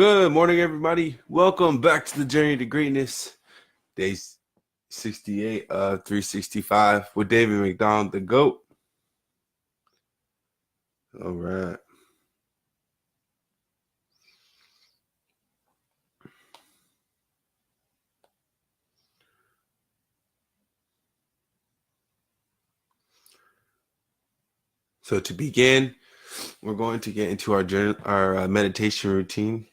Good morning, everybody. Welcome back to the Journey to Greatness, day 68 of 365 with David McDonald, the GOAT. All right. So to begin, we're going to get into our meditation routine,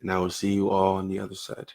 and I will see you all on the other side.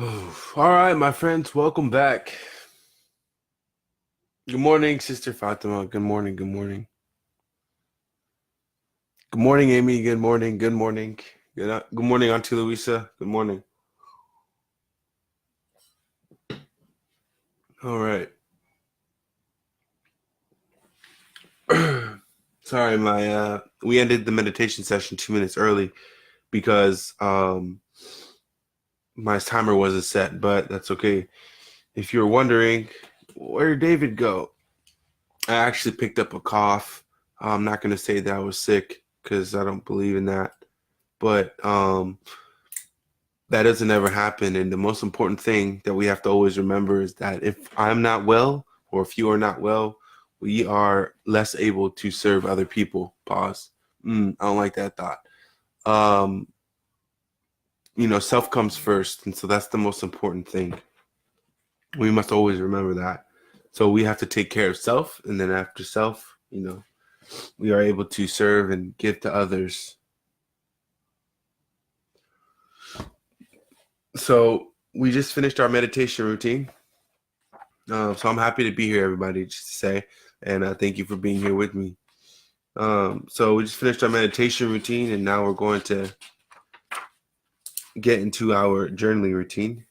All right, my friends, welcome back. Good morning, Sister Fatima. Good morning. Good morning. Good morning, Amy. Good morning. Good morning. Good morning, Auntie Luisa. Good morning. All right. Sorry, my we ended the meditation session 2 minutes early because my timer wasn't set, but that's okay. If you're wondering, where did David go? I actually picked up a cough. I'm not going to say that I was sick because I don't believe in that. But that doesn't ever happen. And the most important thing that we have to always remember is that if I'm not well, or if you are not well, we are less able to serve other people. Pause. I don't like that thought. Um, self comes first. And so that's the most important thing. We must always remember that. So we have to take care of self. And then after self, we are able to serve and give to others. So we just finished our meditation routine. So I'm happy to be here, everybody, just to say, and thank you for being here with me. So we just finished our meditation routine, and now we're going to get into our journaling routine.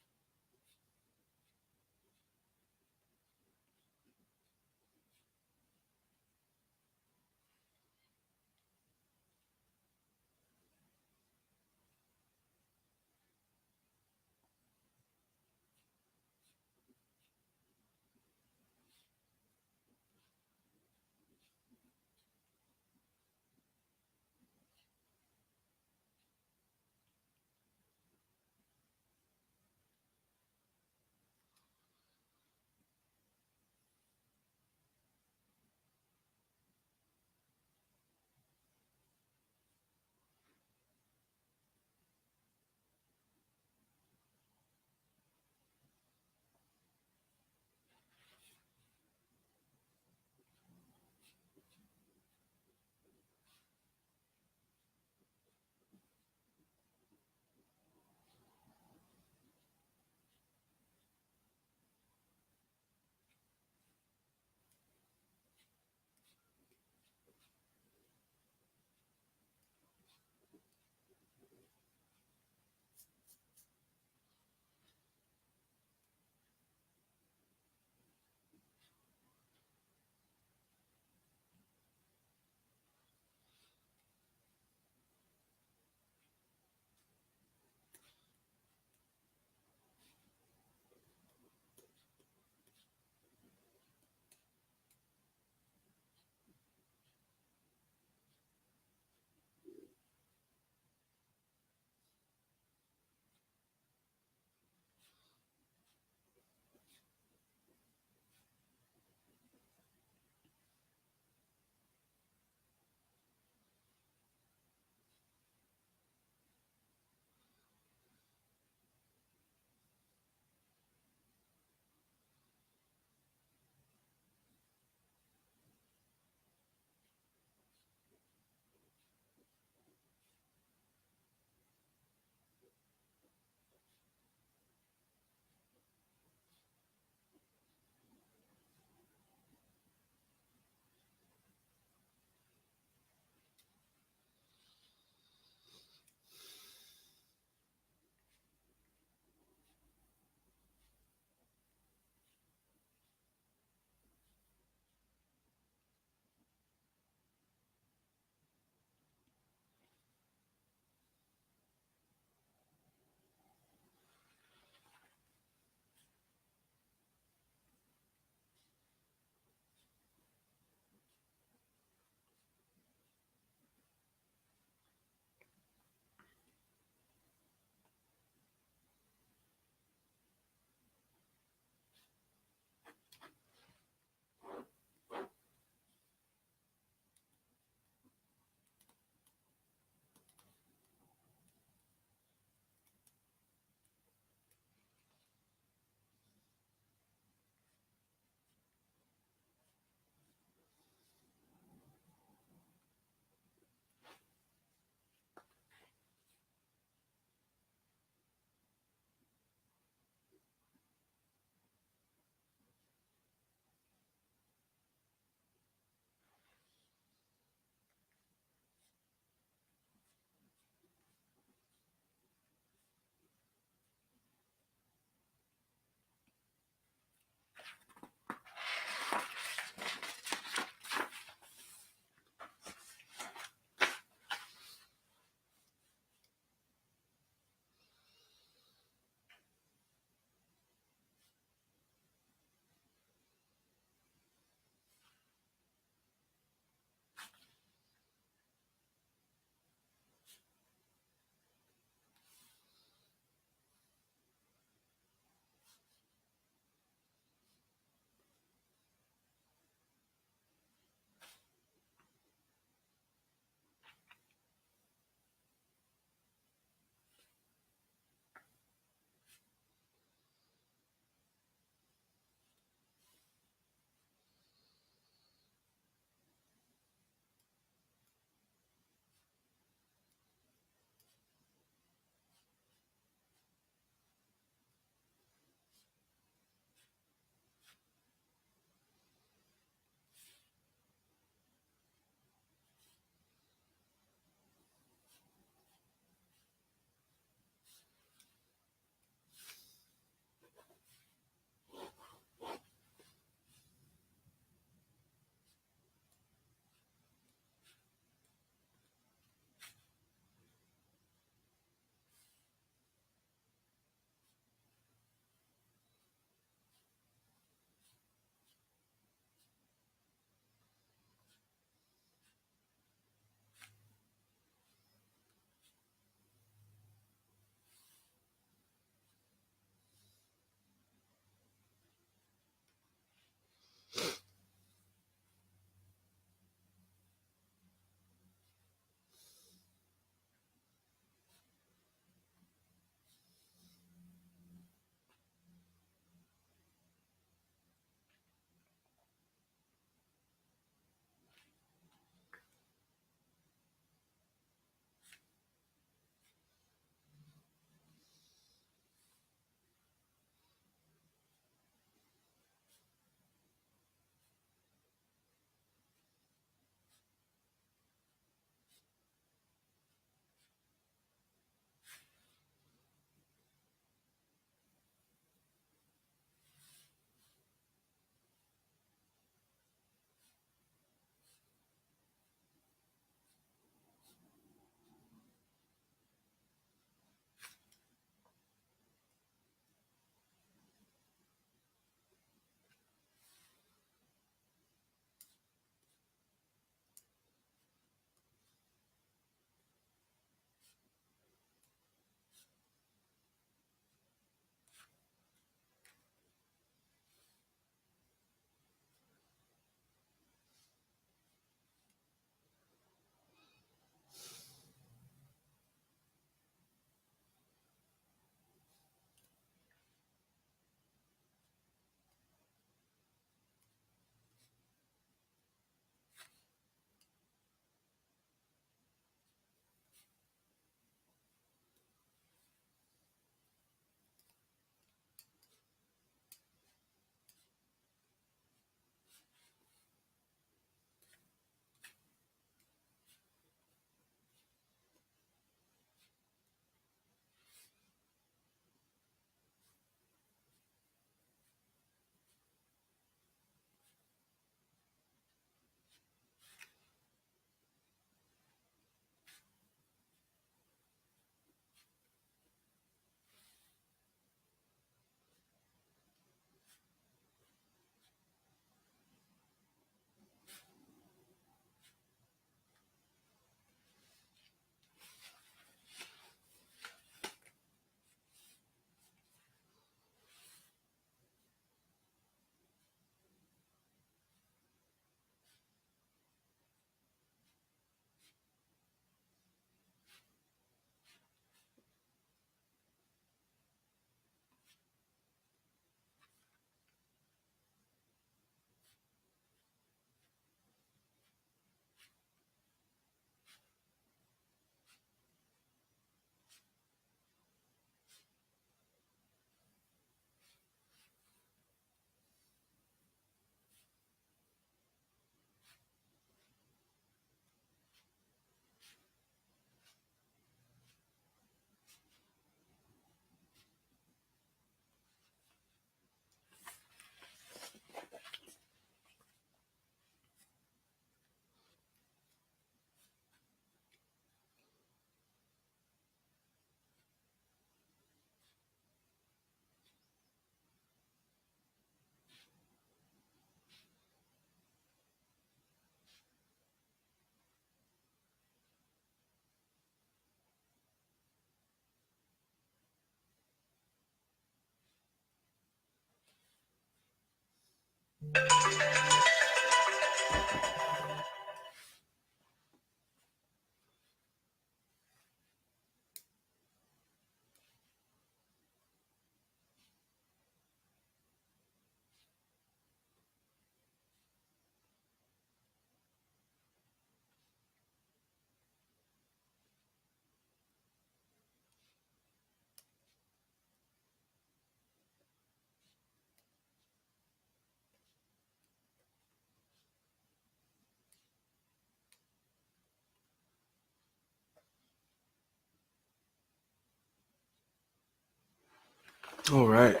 All right.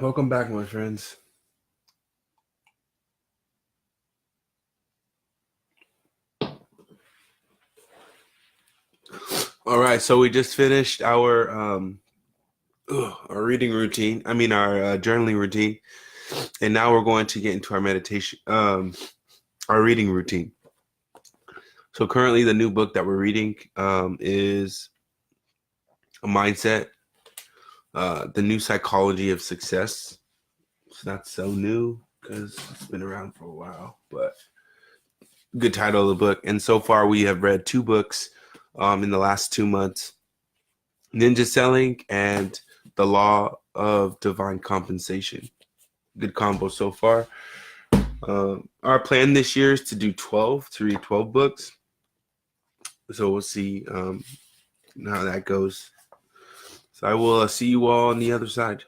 Welcome back, my friends. All right, so we just finished our reading routine. I mean, our journaling routine, and now we're going to get into our meditation, our reading routine. So currently, the new book that we're reading is a mindset, the new psychology of success. It's not so new because it's been around for a while, but good title of the book. And so far, we have read two books in the last 2 months: Ninja Selling and The Law of Divine Compensation. Good combo so far. Our plan this year is to do 12, to read 12 books. So we'll see how that goes. So I will see you all on the other side.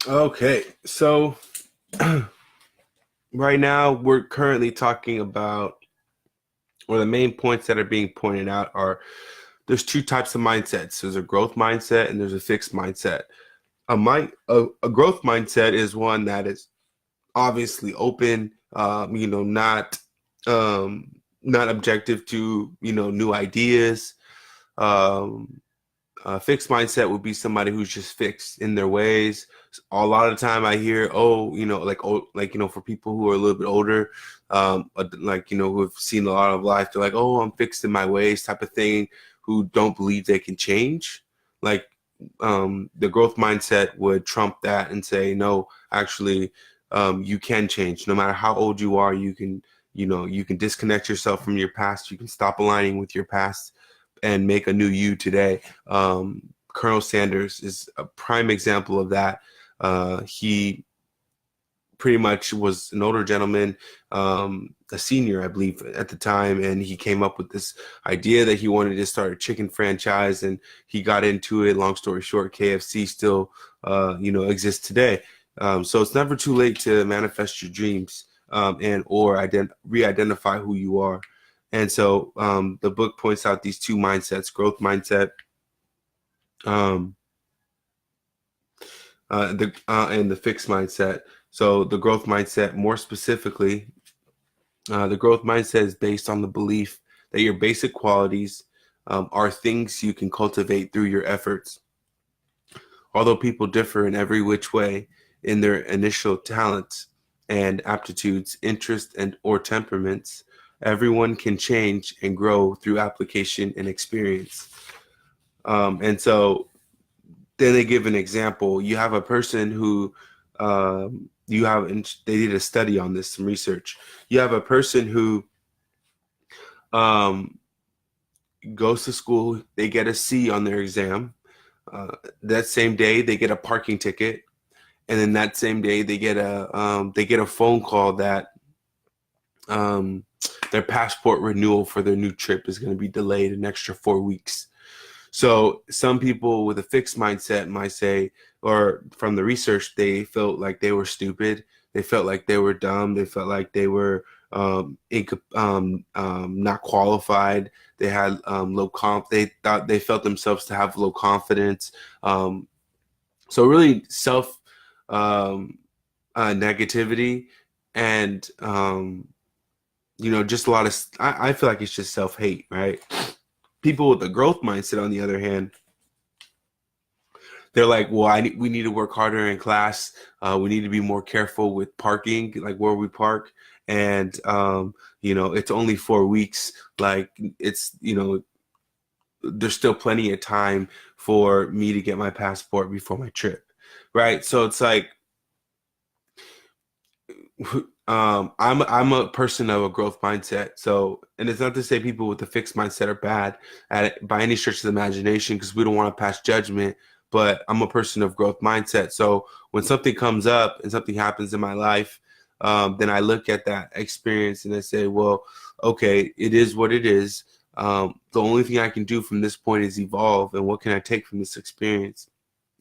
Okay, so right now we're currently talking about, or the main points that are being pointed out are there's two types of mindsets. There's a growth mindset and there's a fixed mindset. A growth mindset is one that is obviously open, um, not objective to new ideas. Um, a fixed mindset would be somebody who's just fixed in their ways. A lot of the time I hear, for people who are a little bit older, who have seen a lot of life, they're like, oh, I'm fixed in my ways type of thing, who don't believe they can change. Like, the growth mindset would trump that and say, no, actually, you can change. No matter how old you are, you can disconnect yourself from your past. You can stop aligning with your past and make a new you today. Colonel Sanders is a prime example of that. He pretty much was an older gentleman, a senior, I believe, at the time, and he came up with this idea that he wanted to start a chicken franchise, and he got into it. Long story short, KFC still, exists today. So it's never too late to manifest your dreams, and or re-identify who you are. And so the book points out these two mindsets: growth mindset, um, and the fixed mindset. So the growth mindset, more specifically, the growth mindset is based on the belief that your basic qualities are things you can cultivate through your efforts. Although people differ in every which way in their initial talents and aptitudes, interests, and or temperaments, everyone can change and grow through application and experience. And so then they give an example. You have a person who they did a study on this, some research. You have a person who um, goes to school, they get a C on their exam. That same day, they get a parking ticket, and then that same day, they get a phone call that um, their passport renewal for their new trip is going to be delayed an extra 4 weeks. So some people with a fixed mindset might say, or from the research, they felt like they were stupid. They felt like they were dumb. They felt like they were not qualified. They had They thought they felt themselves to have low confidence. So really self um, negativity and just a lot of. I feel like it's just self hate, right? People with a growth mindset, on the other hand, they're like, well, we need to work harder in class. We need to be more careful with parking, like where we park. And, it's only 4 weeks. Like there's still plenty of time for me to get my passport before my trip. Right. So it's like, I'm a person of a growth mindset. So, and it's not to say people with a fixed mindset are bad at it by any stretch of the imagination, because we don't want to pass judgment. But I'm a person of growth mindset. So when something comes up and something happens in my life, then I look at that experience and I say, well, okay, it is what it is. The only thing I can do from this point is evolve. And what can I take from this experience?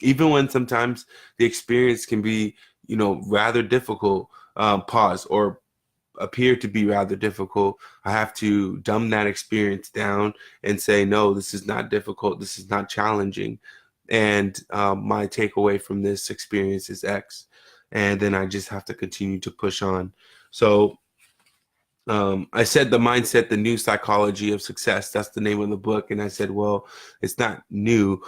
Even when sometimes the experience can be, rather difficult, pause, or appear to be rather difficult, I have to dumb that experience down and say, no, this is not difficult. This is not challenging. And my takeaway from this experience is X. And then I just have to continue to push on. So I said the mindset, the new psychology of success. That's the name of the book. And I said, well, it's not new.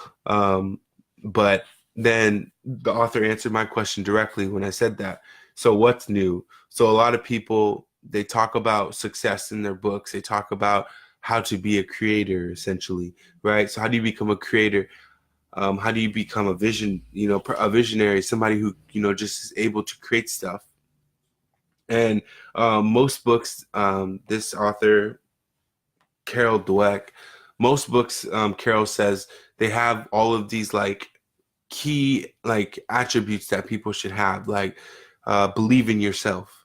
But then the author answered my question directly when I said that. So what's new? So a lot of people, they talk about success in their books. They talk about how to be a creator, essentially, right? So how do you become a creator? How do you become a visionary, somebody who, just is able to create stuff? And most books, this author, Carol Dweck, most books, Carol says they have all of these like key like attributes that people should have, like believe in yourself,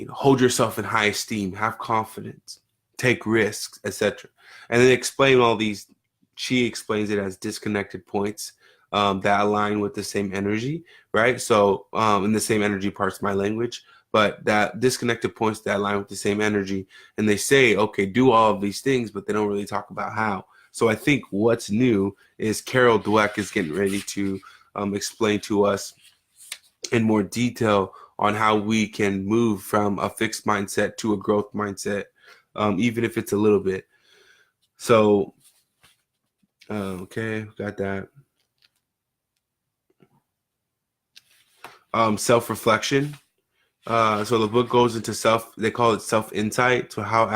hold yourself in high esteem, have confidence, take risks, etc. And then explain all these. She explains it as disconnected points. that align with the same energy, right? So, in the same energy parts, my language, but that disconnected points that align with the same energy. And they say, okay, do all of these things, but they don't really talk about how. So I think what's new is Carol Dweck is getting ready to explain to us in more detail on how we can move from a fixed mindset to a growth mindset, even if it's a little bit. So, okay, got that. Self-reflection. So the book goes into they call it self-insight, so who has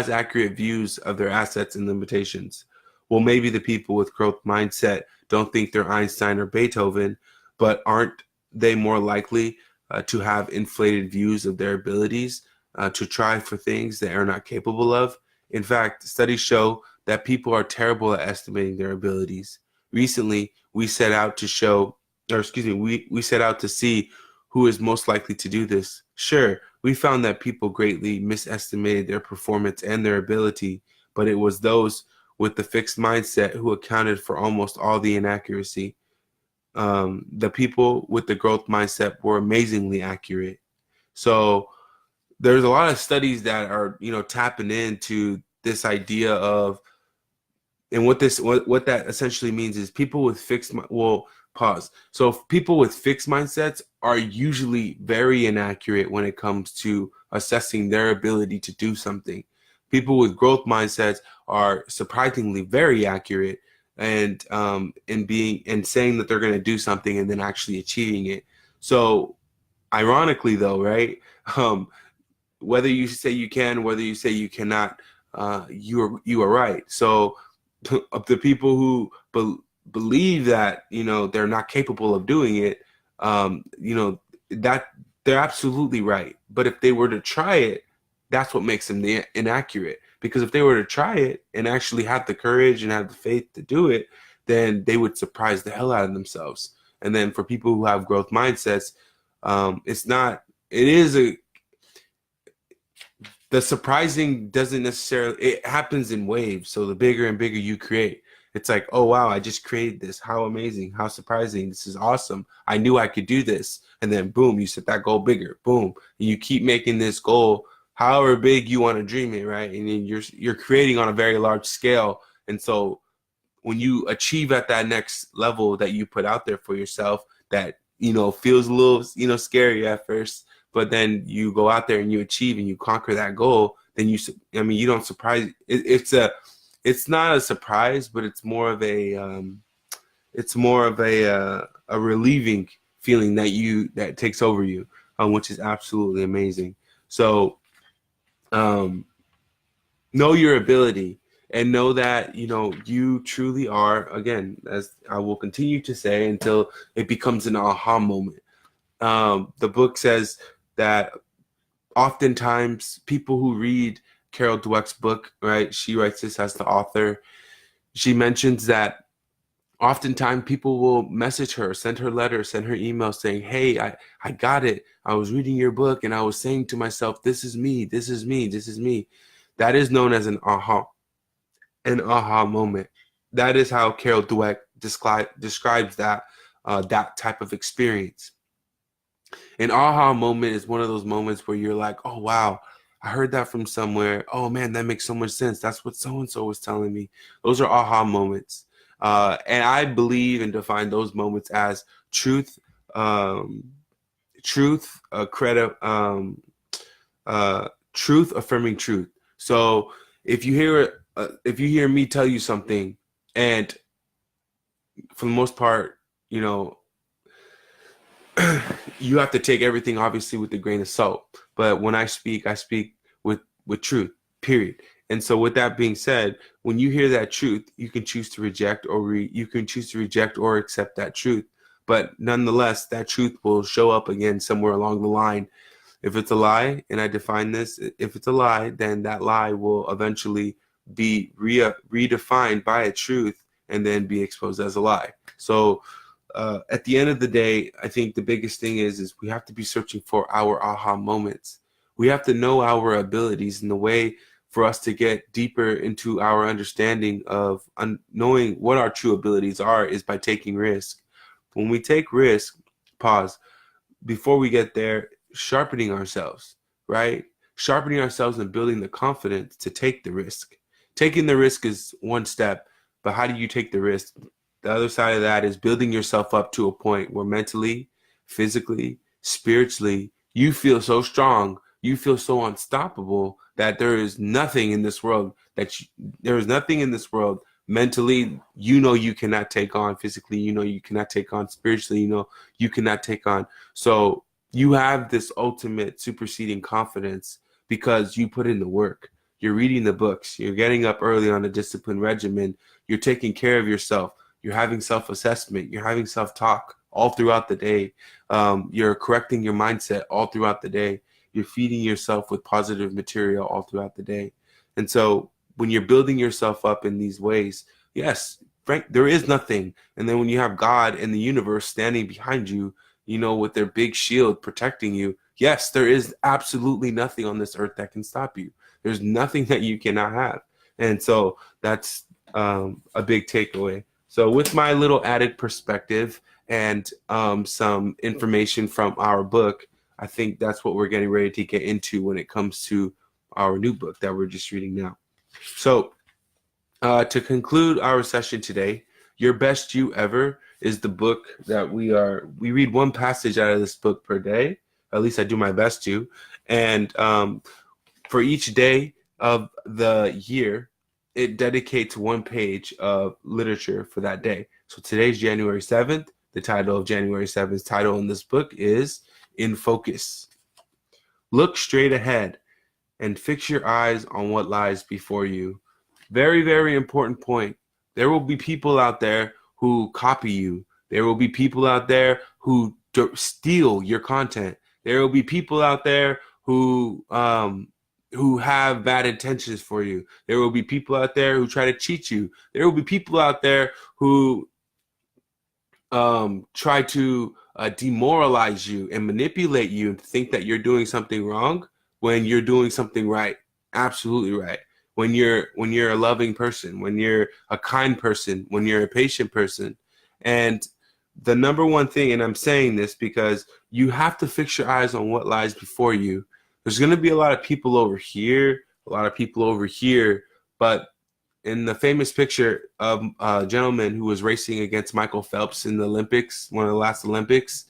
accurate views of their assets and limitations. Well, maybe the people with growth mindset don't think they're Einstein or Beethoven, but aren't they more likely to have inflated views of their abilities to try for things they are not capable of? In fact, studies show that people are terrible at estimating their abilities. Recently, we set out to see who is most likely to do this. Sure, we found that people greatly misestimated their performance and their ability, but it was those with the fixed mindset who accounted for almost all the inaccuracy. The people with the growth mindset were amazingly accurate. So there's a lot of studies that are, tapping into this idea of, and what that essentially means is people with pause. So people with fixed mindsets are usually very inaccurate when it comes to assessing their ability to do something. People with growth mindsets are surprisingly very accurate and in being and saying that they're going to do something and then actually achieving it. So ironically though, right? Whether you say you can, whether you say you cannot, you are right. So of the people who believe that they're not capable of doing it, that they're absolutely right. But if they were to try it, that's what makes them inaccurate. Because if they were to try it and actually have the courage and have the faith to do it, then they would surprise the hell out of themselves. And then for people who have growth mindsets, it's not. It is a the surprising doesn't necessarily, it happens in waves. So the bigger and bigger you create, it's like, oh wow, I just created this, how amazing, how surprising, this is awesome, I knew I could do this. And then boom, you set that goal bigger, boom, and you keep making this goal however big you want to dream it, right? And then you're creating on a very large scale. And so when you achieve at that next level that you put out there for yourself, that feels a little scary at first, but then you go out there and you achieve and you conquer that goal, then you don't surprise. It's not a surprise, but it's more of a relieving feeling that takes over you, which is absolutely amazing. So, know your ability and know that you truly are, again, as I will continue to say until it becomes an aha moment. The book says that oftentimes people who read Carol Dweck's book, right, she writes this as the author, she mentions that oftentimes people will message her, send her letters, send her emails saying, hey, I got it, I was reading your book and I was saying to myself, this is me, this is me, this is me. That is known as an aha moment. That is how Carol Dweck describes that type of experience. An aha moment is one of those moments where you're like, oh, wow, I heard that from somewhere. Oh, man, that makes so much sense. That's what so-and-so was telling me. Those are aha moments. And I believe and define those moments as truth, truth affirming truth. So if you hear me tell you something, and for the most part, you have to take everything obviously with a grain of salt. But when I speak with truth, period. And so with that being said, when you hear that truth, you can choose to reject or accept that truth. But nonetheless, that truth will show up again somewhere along the line. If it's a lie, and I define this, if it's a lie, then that lie will eventually be redefined by a truth and then be exposed as a lie. So at the end of the day, I think the biggest thing is we have to be searching for our aha moments. We have to know our abilities, and the way for us to get deeper into our understanding of knowing what our true abilities are is by taking risk. When we take risk, pause, before we get there, sharpening ourselves, right? Sharpening ourselves and building the confidence to take the risk. Taking the risk is one step, but how do you take the risk? The other side of that is building yourself up to a point where mentally, physically, spiritually, you feel so strong, you feel so unstoppable that there is nothing in this world there is nothing in this world mentally, you cannot take on. Physically, you cannot take on. Spiritually, you cannot take on. So you have this ultimate superseding confidence because you put in the work. You're reading the books. You're getting up early on a disciplined regimen. You're taking care of yourself. You're having self-assessment. You're having self-talk all throughout the day. You're correcting your mindset all throughout the day. You're feeding yourself with positive material all throughout the day. And so when you're building yourself up in these ways, yes, Frank, there is nothing. And then when you have God and the universe standing behind you, with their big shield protecting you, yes, there is absolutely nothing on this earth that can stop you. There's nothing that you cannot have. And so that's a big takeaway. So with my little added perspective and some information from our book, I think that's what we're getting ready to get into when it comes to our new book that we're just reading now. So to conclude our session today, Your Best You Ever is the book that we read one passage out of this book per day. At least I do my best to. And for each day of the year, it dedicates one page of literature for that day. So today's January 7th. The title of January 7th's title in this book is In Focus. Look straight ahead and fix your eyes on what lies before you. Very, very important point. There will be people out there who copy you. There will be people out there who steal your content. There will be people out there who have bad intentions for you. There will be people out there who try to cheat you. There will be people out there who try to demoralize you and manipulate you and think that you're doing something wrong when you're doing something right. Absolutely right. When you're a loving person, when you're a kind person, when you're a patient person. And the number one thing, and I'm saying this because you have to fix your eyes on what lies before you. There's going to be a lot of people over here, a lot of people over here, but in the famous picture of a gentleman who was racing against Michael Phelps in the Olympics, one of the last Olympics,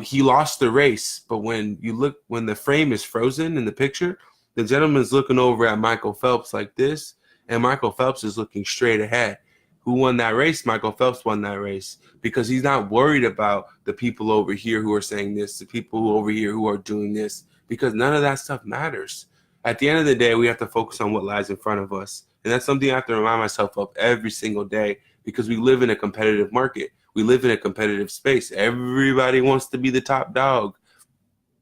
he lost the race. But when the frame is frozen in the picture, the gentleman's looking over at Michael Phelps like this, and Michael Phelps is looking straight ahead. Who won that race? Michael Phelps won that race because he's not worried about the people over here who are saying this, the people over here who are doing this, because none of that stuff matters. At the end of the day, we have to focus on what lies in front of us. And that's something I have to remind myself of every single day because we live in a competitive market. We live in a competitive space. Everybody wants to be the top dog.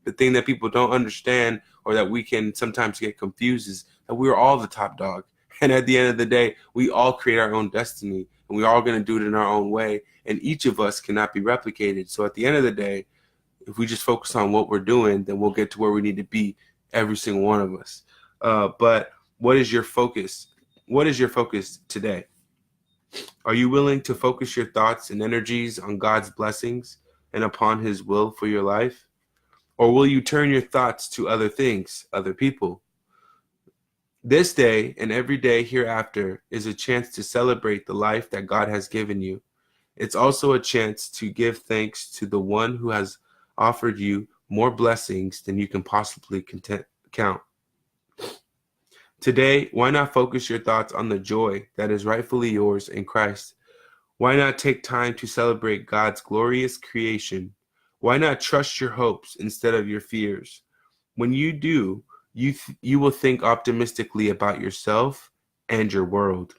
The thing that people don't understand or that we can sometimes get confused is that we're all the top dog. And at the end of the day, we all create our own destiny and we're all going to do it in our own way. And each of us cannot be replicated. So at the end of the day, if we just focus on what we're doing, then we'll get to where we need to be, every single one of us. But what is your focus? What is your focus today? Are you willing to focus your thoughts and energies on God's blessings and upon His will for your life? Or will you turn your thoughts to other things, other people? This day and every day hereafter is a chance to celebrate the life that God has given you. It's also a chance to give thanks to the one who has offered you more blessings than you can possibly count. Today, why not focus your thoughts on the joy that is rightfully yours in Christ? Why not take time to celebrate God's glorious creation? Why not trust your hopes instead of your fears? When you do, you will think optimistically about yourself and your world.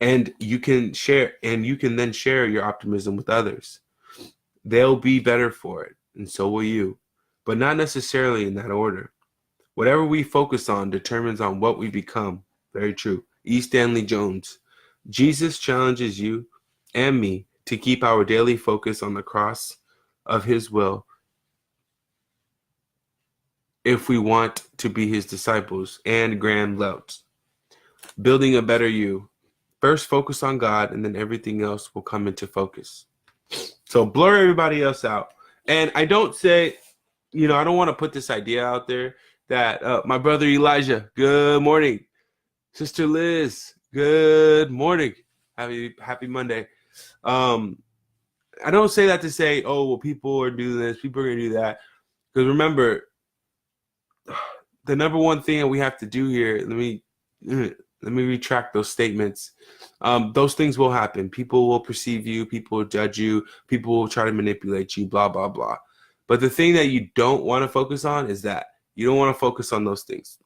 And you can then share your optimism with others. They'll be better for it, and so will you, but not necessarily in that order. Whatever we focus on determines on what we become. Very true. E. Stanley Jones. Jesus challenges you and me to keep our daily focus on the cross of His will if we want to be his disciples and grand louts. Building a better you. First focus on God, and then everything else will come into focus. So blur everybody else out. And I don't say, I don't want to put this idea out there that my brother Elijah, good morning. Sister Liz, good morning. Happy Monday. I don't say that to say, oh, well, people are doing this, people are going to do that. Because remember, the number one thing that we have to do here, let me retract those statements. Those things will happen. People will perceive you. People will judge you. People will try to manipulate you, blah, blah, blah. But the thing that you don't want to focus on is that you don't want to focus on those things.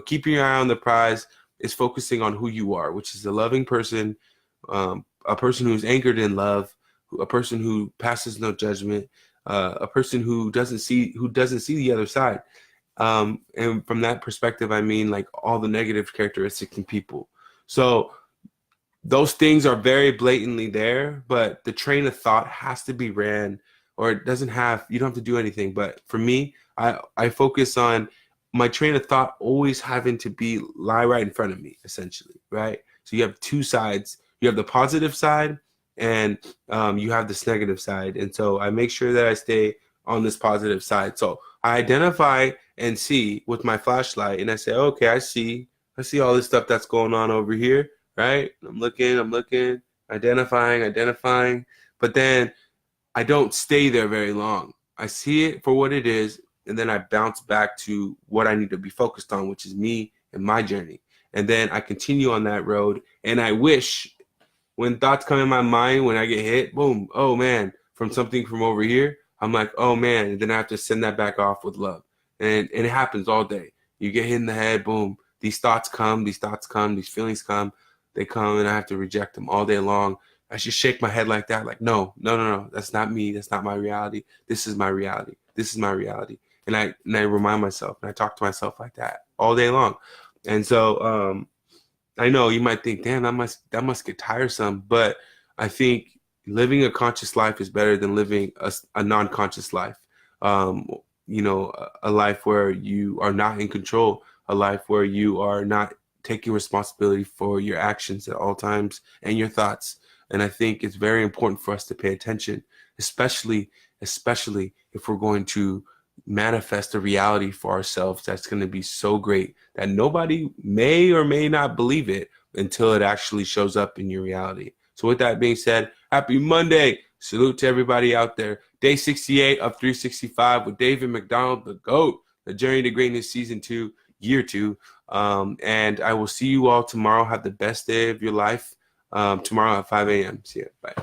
Keeping your eye on the prize is focusing on who you are, which is a loving person, a person who's anchored in love, a person who passes no judgment, a person who doesn't see the other side. And from that perspective, I mean like all the negative characteristics in people. So those things are very blatantly there, but the train of thought has to be ran, or you don't have to do anything. But for me, I focus on my train of thought always having to lie right in front of me, essentially, right? So you have two sides. You have the positive side, and you have this negative side. And so I make sure that I stay on this positive side. So I identify and see with my flashlight, and I say, okay, I see all this stuff that's going on over here, right? I'm looking, identifying, but then I don't stay there very long. I see it for what it is, and then I bounce back to what I need to be focused on, which is me and my journey. And then I continue on that road, and I wish when thoughts come in my mind, when I get hit, boom, oh man, from something from over here, I'm like, oh man, and then I have to send that back off with love. And it happens all day. You get hit in the head, boom, these thoughts come, these feelings come, they come, and I have to reject them all day long. I should shake my head like that, like, no, that's not me, that's not my reality. This is my reality. And I remind myself, and I talk to myself like that all day long. And so I know you might think, damn, that must get tiresome, but I think living a conscious life is better than living a non-conscious life. A life where you are not in control, a life where you are not taking responsibility for your actions at all times and your thoughts. And I think it's very important for us to pay attention, especially if we're going to manifest a reality for ourselves that's going to be so great that nobody may or may not believe it until it actually shows up in your reality. So with that being said, happy Monday. Salute to everybody out there. Day 68 of 365 with David McDonald, the GOAT, the Journey to Greatness Season 2, Year 2. And I will see you all tomorrow. Have the best day of your life tomorrow at 5 a.m. See you. Bye.